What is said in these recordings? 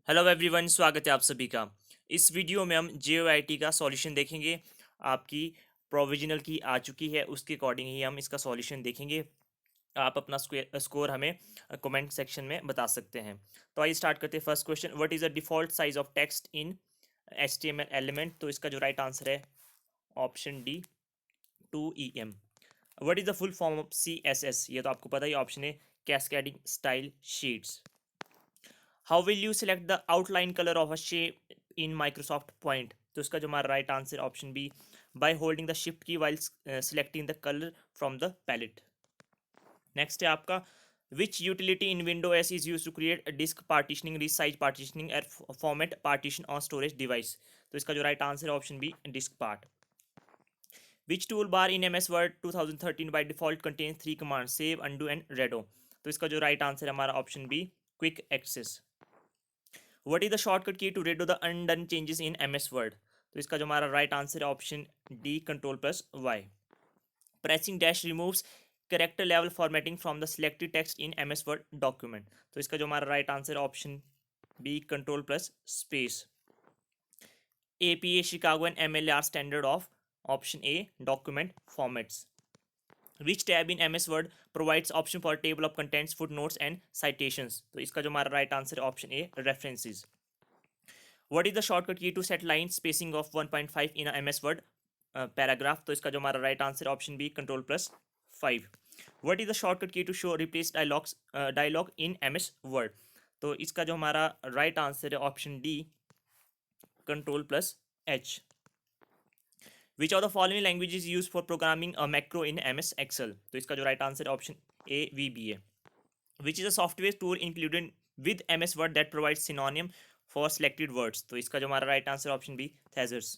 Hello everyone, स्वागत है आप सभी का। इस वीडियो में हम JOIT का सॉल्यूशन देखेंगे। आपकी प्रोविजनल की आ चुकी है, उसके अकॉर्डिंग ही हम इसका सॉल्यूशन देखेंगे। आप अपना स्कोर हमें कमेंट सेक्शन में बता सकते हैं। तो आइए स्टार्ट करते हैं। First question, what is the default size of text in HTML element? तो इसका जो राइट आंसर है option D, 2EM। What is the full form of CSS? ये तो आपको पता ही, ऑप्शन है cascading style sheets. How will you select the outline colour of a shape in Microsoft point? तो इसका जो हमारा right answer option B, by holding the shift key while selecting the colour from the palette. Next है आपका, which utility in Windows is use to create disk partitioning, resize partitioning and format partition on storage device? तो इसका जो right answer है option B, disk part. Which toolbar in MS Word 2013 by default contain 3 command, save, undo and redo? तो इसका जो right answer है हमारा option B, quick access. What is the shortcut key to redo the undone changes in MS Word? तो इसका जो हमारा right answer है option D, Ctrl+Y। Pressing dash removes character level formatting from the selected text in MS Word document? तो इसका जो हमारा right answer है option B, Ctrl+Space। APA Chicago and MLR standard of? Option A, document formats. Which tab in MS Word provides option for table of contents, footnotes and citations? तो इसका जो हमारा right answer है option A, references। What is the shortcut key to set line spacing of 1.5 in a MS Word paragraph? तो इसका जो हमारा right answer option B, Ctrl+5। What is the shortcut key to show replace dialogue in MS Word? तो इसका जो हमारा right answer है option D, Ctrl+H। Which of the following language is use for programming a macro in MS Excel? तो इसका जो right answer है option A, VBA। Which is a software tool included with MS Word that provide synonym for selected words? तो इसका जो हमारा right answer option B, Thesaurus।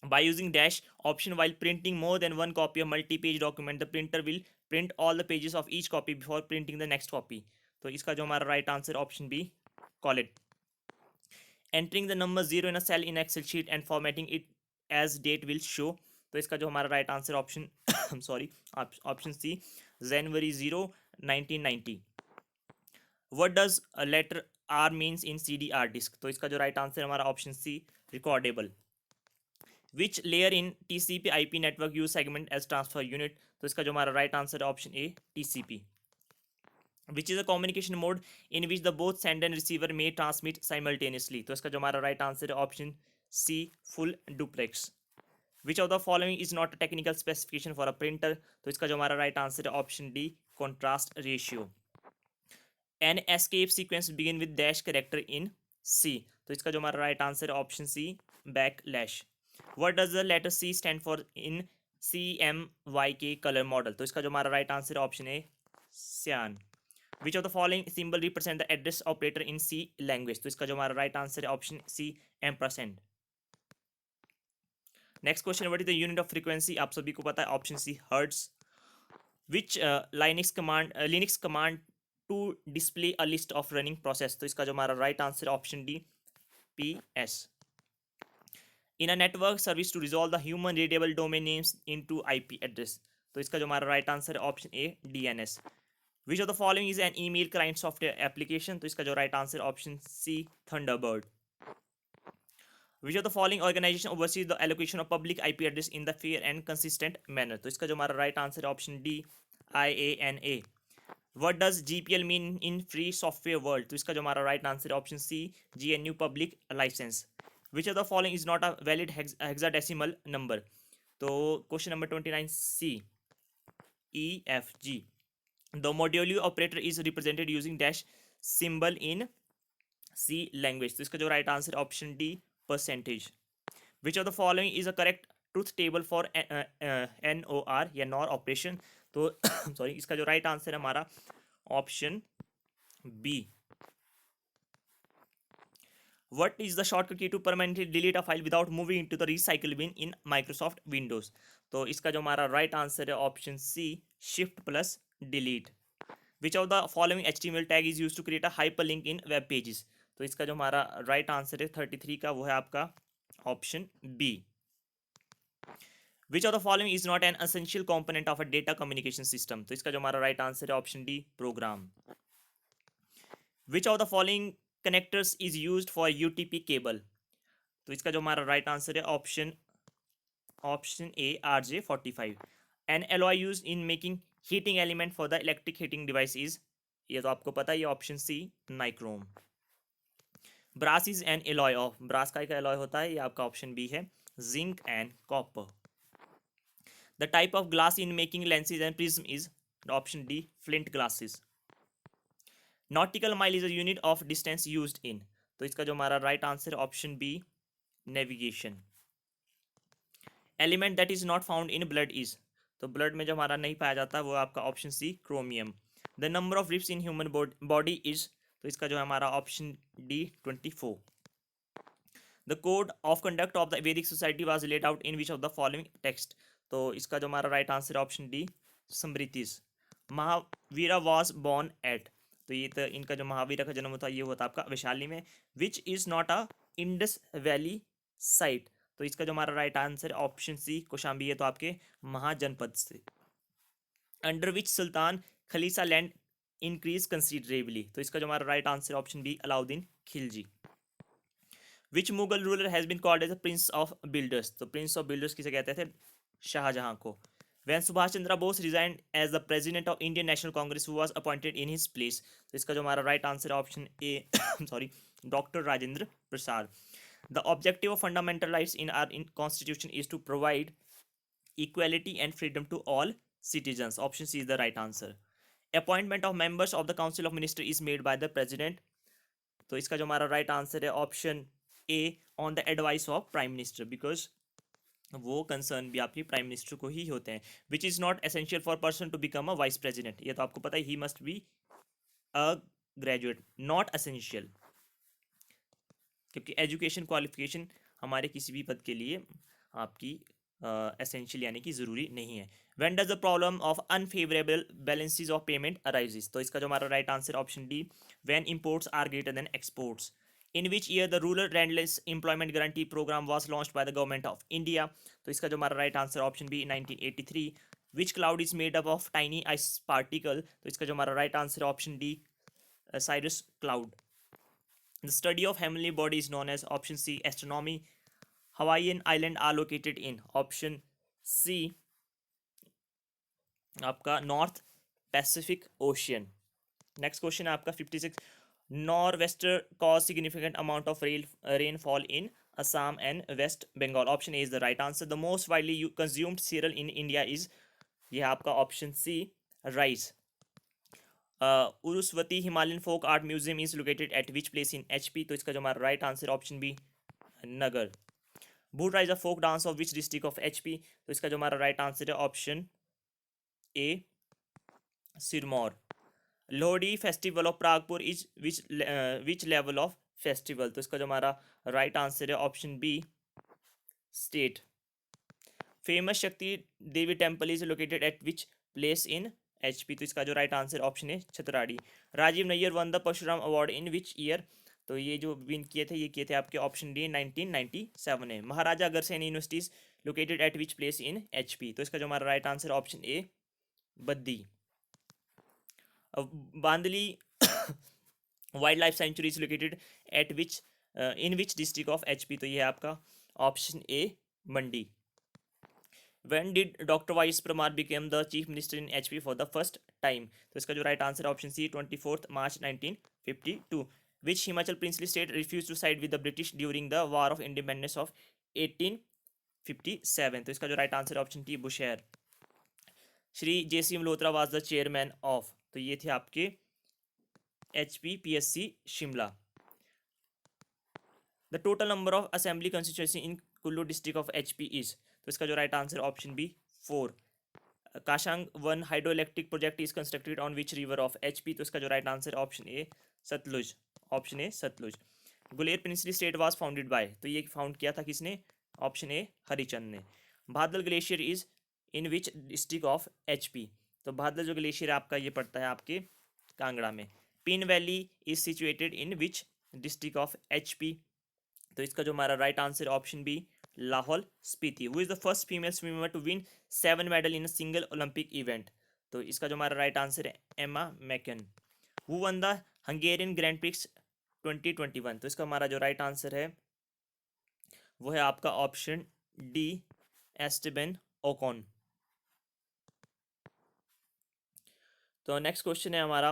By using dash option while printing more than one copy of multi-page document, the printer will print all the pages of each copy before printing the next copy? तो इसका जो हमारा right answer option B, Collett। Entering the number 0 in a cell in Excel sheet and formatting it as date will show? तो इसका जो हमारा right answer option sorry option C, January 0, 1990। What does a letter R means in CDR disk? तो इसका जो right answer हमारा option C, recordable. Which layer in TCP/IP network use segment as transfer unit? तो इसका जो हमारा right answer है option A, TCP। Which is a communication mode in which the both sender and receiver may transmit simultaneously? तो इसका जो हमारा right answer है option C, full duplex. Which of the following is not a technical specification for a printer? तो इसका जो हमारा right answer है option D, contrast ratio. An escape sequence begin with dash character in C? तो इसका जो हमारा right answer है option C, backlash. What does the letter C stand for in CMYK colour model? तो इसका जो हमारा राइट आंसर है option A, cyan. Which of the following symbol represent the address operator in C language? तो इसका जो हमारा right answer है option C, ampersand. Next question, what is the unit of frequency? आप सभी को पता है, option C, hertz. Which Linux command to display a list of running process? तो इसका जो हमारा right answer option D, PS। In a network service to resolve the human readable domain names into IP address? तो इसका जो हमारा right answer है option A, DNS। Which of the following is an email client software application? तो इसका जो right answer option C, Thunderbird. Which of the following organisation oversees the allocation of public IP address in the fair and consistent manner? तो इसका जो हमारा right answer है option D, IANA। What does GPL mean in free software world? तो इसका जो हमारा right answer है option C, GNU public licence. Which of the following is not a valid hexadecimal number? तो question number 29C, EFG। The modular operator is represented using dash symbol in C language? तो इसका जो right answer option D, percentage. Which of the following is a correct truth table for NOR या NOR operation? तो sorry, इसका जो right answer है हमारा option B. What is the shortcut key to permanently delete a file without moving into the recycle bin in Microsoft Windows? तो इसका जो हमारा राइट आंसर है option C, Shift+Delete। Which of the following HTML tag is used to create a hyperlink in web pages? तो इसका जो हमारा right answer है 33 का, वो है आपका option B. Which of the following is not an essential component of a data communication system? तो इसका जो हमारा राइट आंसर है option D, program. Which of the following connectors is used for UTP cable? तो इसका जो हमारा right answer है option A RJ45। An alloy use in making heating element for the electric heating device is, ये तो आपको पता है, ये option C nichrome. Brass is an alloy of, brass का एक एलॉय होता है, ये आपका ऑप्शन बी है zinc and copper. The type of glass in making lenses and prism is, option D flint glasses. Nautical mile is a unit of distance used in, तो इसका जो हमारा right answer option B navigation. Element that is not found in blood is, तो blood में जो हमारा नहीं पाया जाता वो आपका option C chromium. The number of ribs in human body is, तो इसका जो है हमारा option D 24। The code of conduct of the Vedic society was laid out in which of the following text, तो इसका जो हमारा right answer option D smritis. Mahavira was born at, तो ये तो इनका जो महावीरा का जन्म होता है ये होता है आपका वैशाली में। Which is not a Indus valley site, तो इसका जो हमारा right answer option C Kaushambi है, तो आपके महाजनपद से। Under which sultan khalisa land increase considerably, तो इसका जो हमारा right answer option B Alauddin Khilji. Which Mughal ruler has been called as the prince of builders, तो प्रिंस ऑफ बिल्डर्स किसे कहते थे, शाहजहां को। When Subhash Chandra Bose resign as the president of Indian National Congress who was appointed in his place, तो इसका जो हमारा right answer option A sorry doctor Rajendra Prasad. The objective of fundamental rights in our in constitution is to provide equality and freedom to all citizens, option C is the right answer. Appointment of members of the council of minister is made by the president, तो इसका जो हमारा right answer है option A on the advice of prime minister, because वो concern भी आपकी prime minister को ही होते हैं। Which is not essential for person to become a vice president, ये तो आपको पता है, he must be a graduate, not essential, क्योंकि एजुकेशन क्वालिफिकेशन हमारे किसी भी पद के लिए आपकी एसेंशियल यानी कि ज़रूरी नहीं है। When does the problem of unfavourable balances of payment arises, तो इसका जो हमारा right answer option D when imports are greater than exports. In which year the rural landless employment guarantee programme was launched by the government of India, तो इसका जो हमारा right answer option B 1983। Which cloud is made up of tiny ice particle, तो इसका जो हमारा right answer option D Cyrus cloud. The study of heavenly body is known as option C astronomy. Hawaiian island are located in option C आपका North Pacific Ocean. Next question है आपका 56। Norwester cause significant amount of rainfall in Assam and West Bengal, option A is the right answer. The most widely consumed cereal in India is, यह आपका option C rice. Urusvati Himalayan folk art museum is located at which place in HP, तो इसका जो हमारा right answer option B Naggar. Bhuta is a folk dance of which district of HP, तो इसका जो हमारा राइट आंसर है option A Sirmaur. Lohri festival of Pragpur is which level of festival, तो इसका जो हमारा राइट आंसर है option B state. Famous Shakti Devi temple is located at which place in HP, तो इसका जो राइट आंसर ऑप्शन है Chhatrari. Rajiv Nayyar won the Parshuram award in which year, तो ये जो विन किए थे ये किए थे आपके ऑप्शन डी 1997 है। Maharaja Agrasen universities located at which place in HP, तो इसका जो हमारा right answer option A Baddi. Bandli wildlife sanctuary is located at which in which district of HP, तो ये है आपका option A Mandi. When did Dr. Y.S. Parmar became the chief minister in HP for the first time, तो इसका जो right answer option C 24 March 1952। Which Himachal princely state refused to side with the British during the War of Independence of 1857, तो इसका जो right answer option T Bushahr. Shri JC Malhotra was the chairman of, तो ये थे आपके HPPSC Shimla. The total number of assembly constituency in Kullu district of HP is, तो इसका जो right answer option B 4। Kashang one hydro electric project is constructed on which river of HP, तो इसका जो right answer option A Sutlej, option A Sutlej. Guler princely state was founded by, तो ये found किया था किसने, ऑप्शन ए हरिचंद ने। बादल glacier is in which district of HP, तो बादल जो ग्लेशियर आपका ये पड़ता है आपके कांगड़ा में। Pin Valley is situated in which district of HP, तो इसका जो हमारा right answer option B Lahaul Spiti. Who is the first female swimmer to win 7 medal in a single Olympic event, तो इसका जो हमारा राइट आंसर है Emma McKeon. Who won the Hungarian Grand Prix 2021। तो इसका हमारा जो राइट आंसर है वो है आपका ऑप्शन डी, एस्टेबन ओकॉन। तो नेक्स्ट क्वेश्चन है हमारा,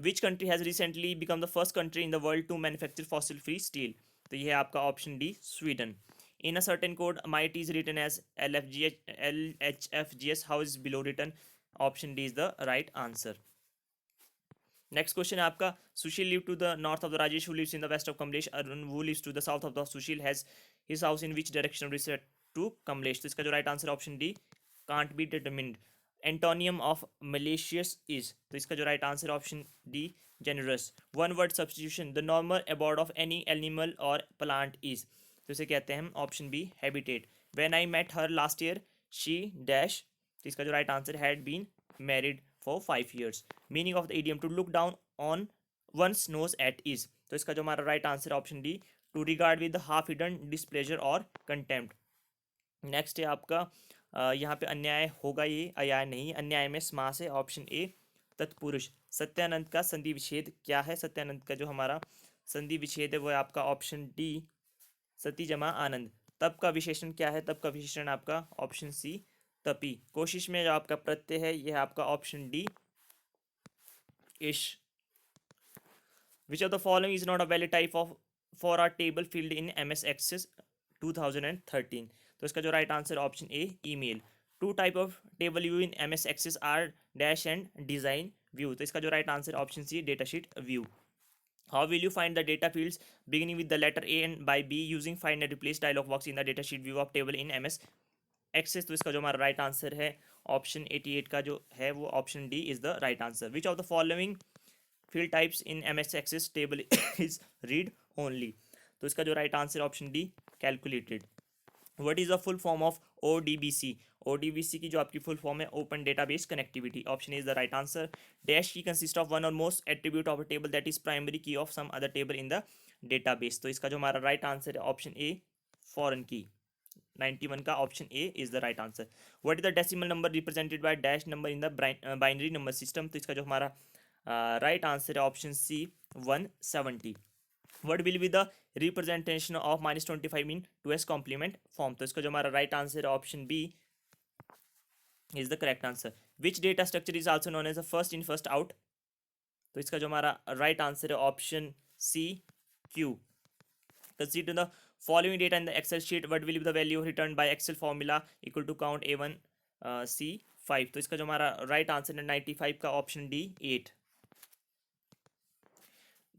which country has recently become the first country in the world to manufacture fossil free steel. तो ये है आपका option D, Sweden. In a certain code might is written as LHFGS, how is below written. Option D is the right answer. Next question है आपका, Sushil live to the north of the Rajesh, who lives in the west of Kamlesh, Arun who lives to the south of the Sushil, has his house in which direction reset to Kamlesh. तो इसका जो right answer option D, can't be determined. Antonym of malicious is. तो इसका जो right answer option D, generous. One word substitution, the normal abode of any animal or plant is. तो इसे कहते हैं हम option B, habitat. When I met her last year she dash. तो इसका जो right answer, had been married for 5 years। Meaning of the idiom, to look down on one's nose at is. तो इसका जो हमारा right answer option D, to regard with half hidden displeasure और contempt. Next है आपका, यहाँ पे अन्याय होगा, ये अयाय नहीं, अन्याय में समास है, ऑप्शन ए, तत्पुरुष। सत्यानंद का संधि विच्छेद क्या है। सत्यानंद का जो हमारा संधि विच्छेद है वो है आपका ऑप्शन डी, सती जमा आनंद। तप का विशेषण क्या है। तप का विशेषण आपका ऑप्शन सी, तपी। कोशिश में जो आपका प्रत्यय है ये है आपका option D, ish. Which of the following is not a valid type of for our table field in MS Access 2013। तो इसका जो right answer option A, email. Two type of table view in MS Access are dash and design view. तो इसका जो right answer option C, data sheet view. How will you find the data fields beginning with the letter A and by B using find and replace dialog box in the data sheet view of table in MS Access। तो इसका जो हमारा right answer है option 88 का जो है वो option D is the right answer. Which of the following field types in MS Access table is read only। तो इसका जो right answer option D, calculated. What is the full form of ODBC। ODBC की जो आपकी full form है, open database connectivity. Option is the right answer. Dash key consist of one or मोस्ट attribute of a table that is primary key of some other table in the database. तो इसका जो हमारा right answer है option A, foreign key. 91 का option A is the right answer. What is the decimal number represented by dash number in the binary number system. तो इसका जो हमारा राइट आंसर है option C, 170। What will be the representation of -25 in 2s complement form. तो इसका जो हमारा right answer है option B is the correct answer. Which data structure is also known as the first in first out. तो इसका जो हमारा right answer है option C, Q. Consider the following data in the Excel sheet, what will be the value return by Excel formula equal to count A1 C5। तो इसका जो हमारा right answer है 95 का option D, 8।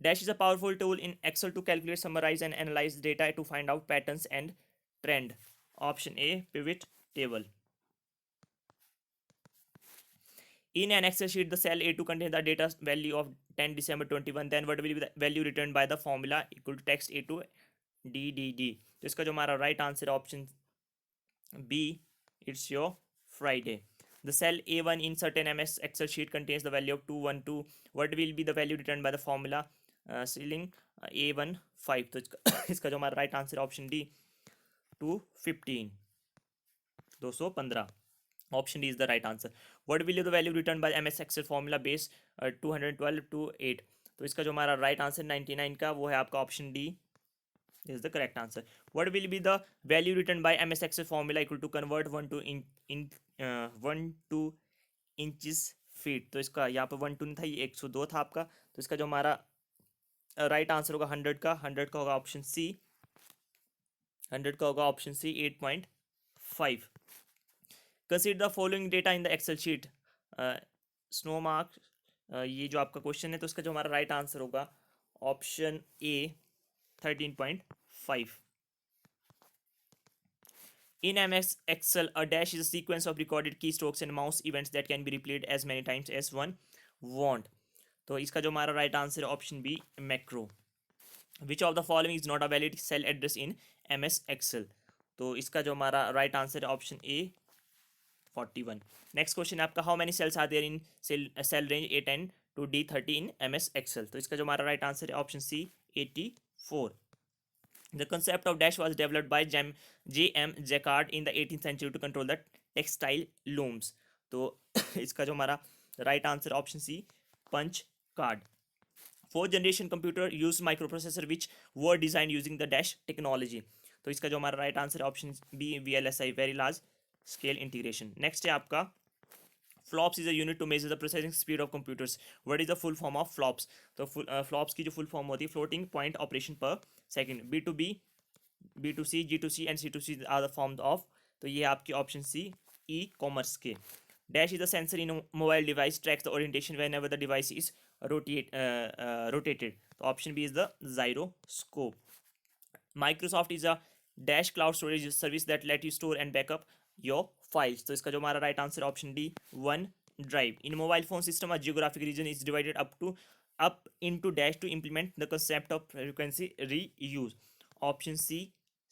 Dash is a powerful tool in Excel to calculate, summarize, and analyze data to find out patterns and trend. Option A, pivot table. In an Excel sheet, the cell A2 contains the data value of 10 December 21. Then what will be the value returned by the formula equal to text A2 DDD. तो इसका जो हमारा right answer option B, it's your Friday. The cell A1 in certain MS Excel sheet contains the value of 212. What will be the value returned by the formula ceiling A1 5। तो इसका जो हमारा right answer option D, 215, 215। Option D is the right answer. What will the value return by MS Excel formula base 212 to 8। तो इसका जो हमारा right answer 99 का वो है आपका option D is the correct answer. What will be the value return by MS Excel formula equal to convert 1 to inches feet. तो इसका यहाँ पर 1 2 था, ये 102 था आपका। तो इसका जो हमारा राइट आंसर होगा 100 का होगा ऑप्शन सी, 100 का होगा option C, 8.5। Consider the following data in the Excel sheet, snow mark. ये जो आपका क्वेश्चन है तो इसका जो हमारा राइट आंसर होगा option A, 13.5। In MS Excel, a dash is a sequence of recorded keystrokes and mouse events that can be replayed as many times as one want। तो इसका जो हमारा राइट आंसर है option B, macro. Which of the following is not a valid cell address in MS Excel। तो इसका जो हमारा right answer है ऑप्शन ए, 41। नेक्स्ट क्वेश्चन है आपका, how many cells are there in cell range A10 to D30 in MS Excel। तो इसका जो हमारा राइट आंसर है option C, 84। The concept of dash was developed by J.M. Jacquard in the 18th century to control the textile looms। तो इसका जो हमारा right answer option C, punch card. Fourth generation computer use micro which were design using the dash technology. तो इसका जो हमारा right answer है option B VLSI, very large scale integration. Next है आपका flops is a unit to measure the processing speed of computers, what is the full form of flops. तो flops की जो फुल फॉर्म होती है floating point operation per second. B2C, G2C and C2C are the form of, तो ये आपकी option C e commerce के। Dash is the sensor in mobile device tracks the orientation whenever the device is rotated, तो option B is the gyroscope. Microsoft is a dash cloud storage service that let you store and backup your files, तो इसका जो हमारा right answer option D one drive. In mobile phone system a geographic region is divided up into dash to implement the concept of frequency reuse, option C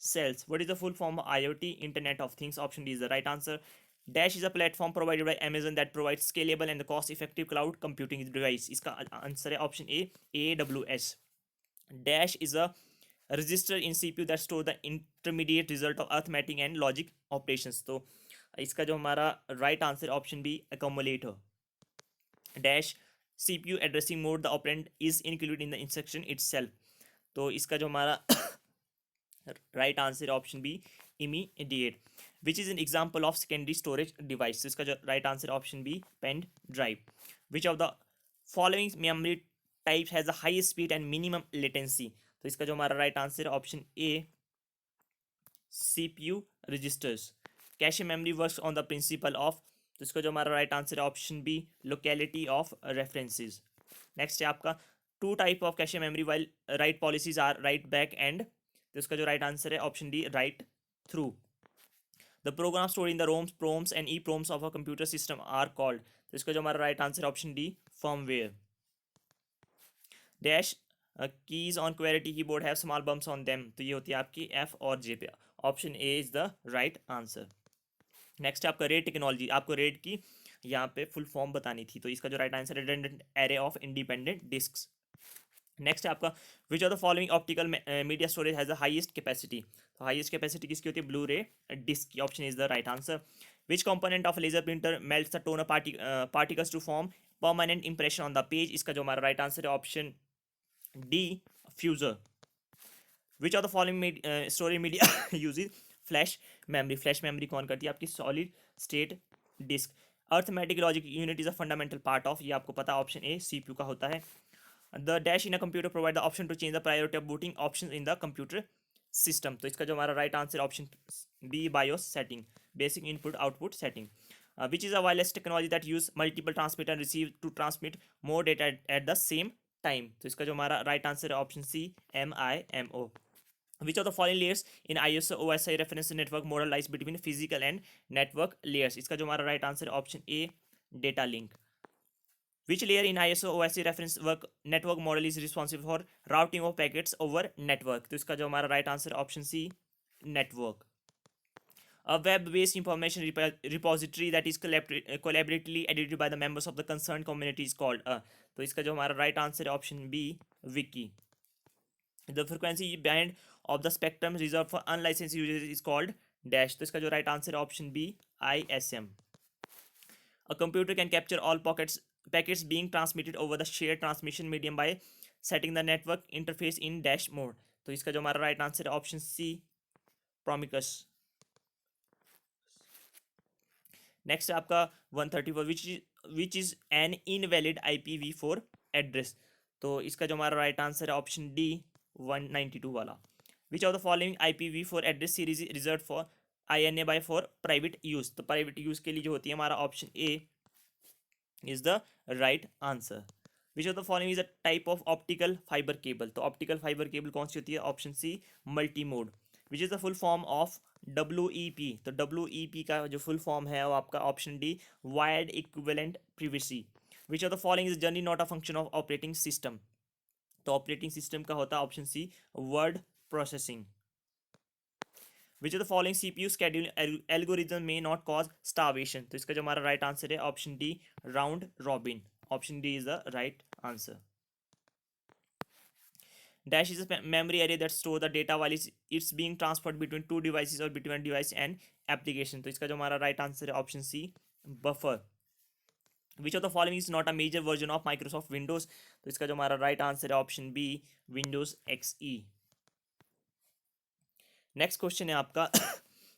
cells। what is the full form of IoT, internet of things, option D is the right answer। dash is a platform provided by Amazon that provides scalable and cost effective cloud computing device, इसका answer है option A AWS। dash is a register in CPU that store the intermediate result of arithmetic and logic operations, तो इसका जो हमारा right answer option B accumulator। Dash CPU addressing mode the operand is included in the instruction itself, तो इसका जो हमारा right answer option B immediate। Which is an example of secondary storage device, तो इसका जो right answer option B pen drive. Which of the following memory type has the highest speed and minimum latency, तो इसका जो हमारा right answer option A CPU registers. Cache memory works on the principle of, तो इसका जो हमारा right answer है option B locality of references. Next है आपका two type of cache memory while write policies are write back and, तो इसका जो राइट आंसर है option D write through. The program store in the ROMs PROMs and E PROMs of a computer system are called, तो इसका जो हमारा right answer option D firmware. Dash keys on QWERTY keyboard have small bumps on them, तो ये होती है आपकी F और जे पे, option A is the right answer. Next आपका रेड टेक्नोलॉजी, आपको रेड की यहाँ पे फुल फॉर्म बतानी थी, तो इसका जो राइट आंसर है redundant array of independent disks. Next है आपका which of the following optical media storage has the highest capacity, तो हाईएस्ट कैपेसिटी किसकी होती है ब्लू रे डिस्क की, option is the right answer. Which component of laser printer melts the toner particles to form permanent impression on the page, इसका जो हमारा right answer है option D fuser. Which of the following storage media uses flash memory, flash memory कौन करती है आपकी solid state disk. Arithmetic logic unit is a fundamental part of, ये आपको पता ऑप्शन ए CPU का होता है। The dash in a computer provide the option to change the priority of booting option in the computer system, तो इसका जो हमारा right answer option B bios setting, basic input output setting. Which is a wireless technology that use multiple transmit and receive to transmit more data at the same time, तो इसका जो हमारा right answer है option C MIMO। Which of the following layers in ISO OSI reference network model lies between physical and network layers, इसका जो हमारा right answer है option A data link. Which layer in ISO OSI reference work network model is responsible for routing of packets over network, तो इसका जो हमारा right answer है option C network. A web-based information repository that is collaboratively edited by the members of the concerned community is called a, तो इसका जो हमारा right answer है option B wiki। The frequency band of the spectrum reserved for unlicensed users is called dash, तो इसका जो right answer है option B ISM। A computer can capture all packets being transmitted over the shared transmission medium by setting the network interface in dash mode, तो इसका जो हमारा right answer है option C Prometheus। Next है आपका 134 which is an invalid IPv4 address, तो इसका जो हमारा राइट आंसर है ऑप्शन डी 192 वाला। Which of the following IPv4 address series reserve for INA by for private use, तो प्राइवेट यूज के लिए जो होती है हमारा option A is the right answer. Which of the following is a type of optical fiber cable, तो optical fiber cable कौन सी होती है option C multi mode. Which is the full form of WEP, तो WEP का जो full form है वो आपका option D wired equivalent privacy. Which of the following is generally not a function of operating system, तो operating system का होता है option C word processing. Which of the following CPU schedule algorithm may not cause starvation, तो इसका जो हमारा right answer है option D round robin, option D is the right answer. Dash is a memory area that store the data while it's being transferred between two devices or between device and application, तो इसका जो हमारा right answer है option C buffer. Which of the following is not a major version of Microsoft Windows, तो इसका जो हमारा right answer है option B, Windows XE। Next question है आपका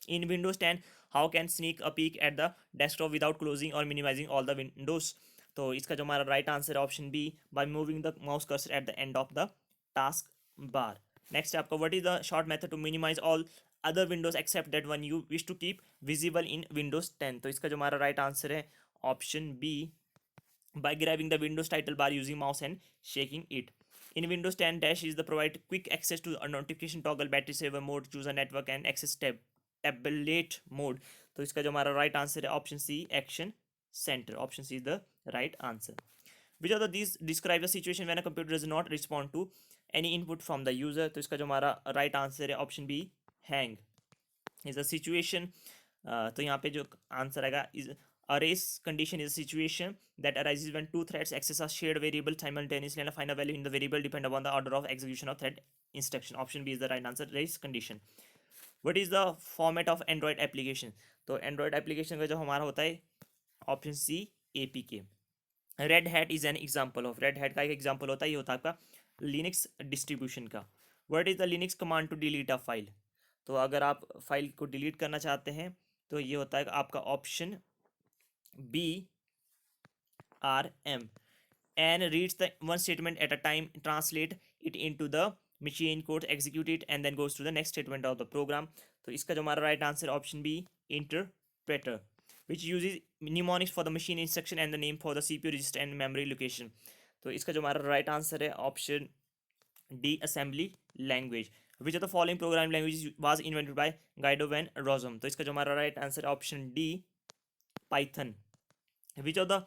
in Windows 10 how can sneak a peek at the desktop without closing or minimising all the windows, तो इसका जो हमारा राइट आंसर है option B, by moving the mouse cursor at the end of the task bar. Next है आपका what is the short method to minimize all other windows except that one you wish to keep visible in Windows 10, तो इसका जो हमारा right answer है option B, by grabbing the Windows title bar using mouse and shaking it. In Windows 10 dash is the provide quick access to a notification toggle, battery saver mode, choose a network and access tablet mode, तो इसका जो हमारा right answer है option C, action center. Option C is the right answer. Which of the this describe the situation when a computer does not respond to any input from the user, तो इसका जो हमारा right answer है option B, hang is the situation. तो यहाँ पे जो answer आएगा is a race condition is a situation that arises when two threads access a shared variable simultaneously and a final value in the variable depend upon the order of execution of thread instruction. Option B is the right answer, race condition. What is the format of Android application? तो Android application का जो हमारा होता है option C, APK। Red hat is an example of, red hat का एक example होता है, ये होता है आपका लिनक्स डिस्ट्रीब्यूशन का। What is the Linux command to delete a file, तो अगर आप फाइल को डिलीट करना चाहते हैं तो ये होता है आपका option BRM, and reads the one statement at a time, translate it into the machine code, execute it and then goes to the next statement of the program, तो इसका जो हमारा right answer option B, interpreter, which uses mnemonics for the machine instruction and the name for the CPU register and memory location, तो इसका जो हमारा right answer है option D, assembly language. Which of the following programming language was invented by Guido van Rossum, तो इसका जो हमारा right answer है option D, Python. Which of the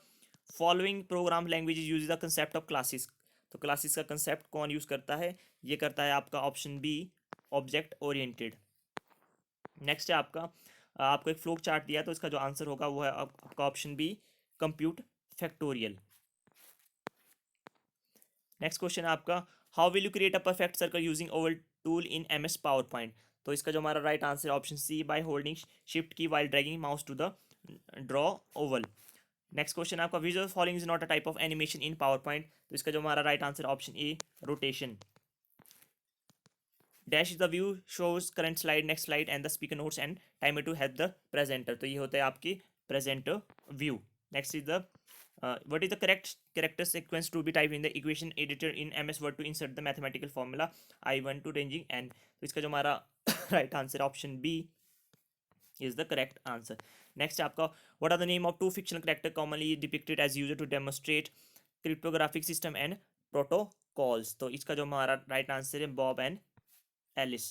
following program language use the concept of classes, तो classes का concept कौन यूज करता है, ये करता है आपका option B, object oriented. Next है आपका आपको एक फ्लो चार्ट दिया तो इसका जो आंसर होगा वो है आपका option B, compute factorial. Next question है आपका how will you create a perfect circle using oval tool in MS PowerPoint, तो इसका जो हमारा राइट आंसर है option C, by holding shift key while dragging mouse to the draw oval. Next question आपका visual following is not a type of animation in PowerPoint, तो इसका जो हमारा right answer option A, rotation. Dash is the view shows current slide, next slide and the speaker notes and timer to help the presenter, तो ये होता है आपकी presenter view. Next is the what is the correct character sequence to be typed in the equation editor in MS Word to insert the mathematical formula I1 to ranging n, तो इसका जो हमारा right answer option B is the correct answer. Next आपका what are the name of two fictional character commonly depicted as user to demonstrate cryptographic system and protocols, तो इसका जो हमारा right answer है Bob and Alice,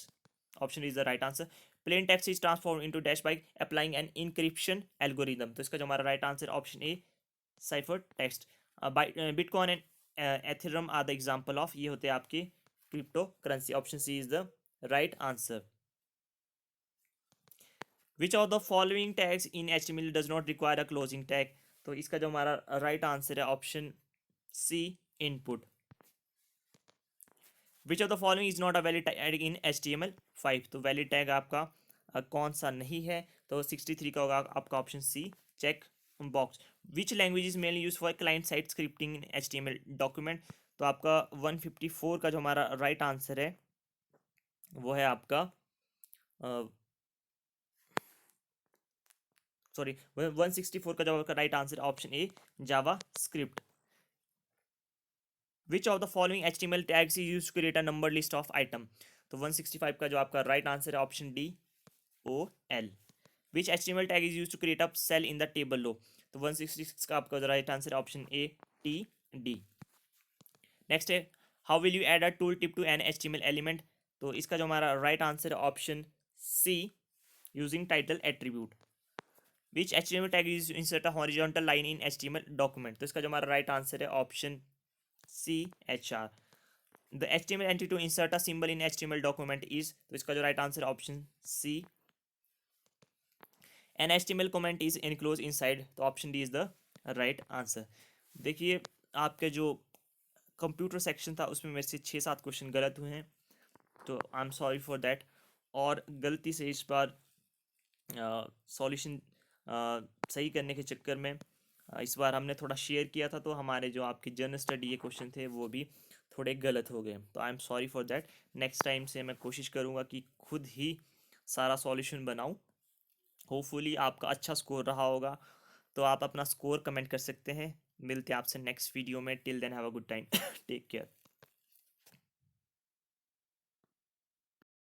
option is the right answer. Plain text is transform into dash by applying an encryption algorithm, तो इसका जो हमारा right answer option A, cipher text. Bitcoin and Ethereum are the example of, ये होते हैं आपके crypto currency, option C is the right answer. Which of the following tags in HTML does not require a closing tag, तो इसका जो हमारा right answer है option C, input. Which of the following is not a valid tag in HTML5, तो valid tag आपका कौन सा नहीं है, तो 63 का होगा आपका option C, check box. Which language is mainly use for client side scripting in HTML document, तो आपका 154 का जो हमारा राइट आंसर है वो है आपका सॉरी 164 का जो आपका right answer option A, JavaScript. Which of the following HTML tags is use to create a number list of item, तो 165 का जो आपका राइट आंसर है option D, OL। Which HTML tag is use to create a cell in the table row, तो 166 का आपका right answer है option A, TD। Next है how will you add a tool tip to N HTML element, तो इसका जो हमारा right answer है option C, using title attribute. Which HTML tag is insert a horizontal line in HTML document, तो इसका जो हमारा राइट आंसर है option C, HR। The HTML entity to insert a symbol in HTML document is, तो इसका जो right answer है option C, an HTML comment is enclose inside, तो option D is the right answer. देखिए आपके जो computer section था उसमें मेरे से 6-7 क्वेश्चन गलत हुए हैं, तो I am sorry for that, और गलती से इस बार सॉल्यूशन सही करने के चक्कर में इस बार हमने थोड़ा शेयर किया था तो हमारे जो आपके जनरल स्टडी के क्वेश्चन थे वो भी थोड़े गलत हो गए, तो I am sorry for that. Next time से मैं कोशिश करूँगा कि खुद ही सारा सॉल्यूशन बनाऊँ। होपफुली आपका अच्छा स्कोर रहा होगा, तो आप अपना स्कोर कमेंट कर सकते हैं। मिलते हैं आपसे नेक्स्ट वीडियो में। Till then have a good time. Take care.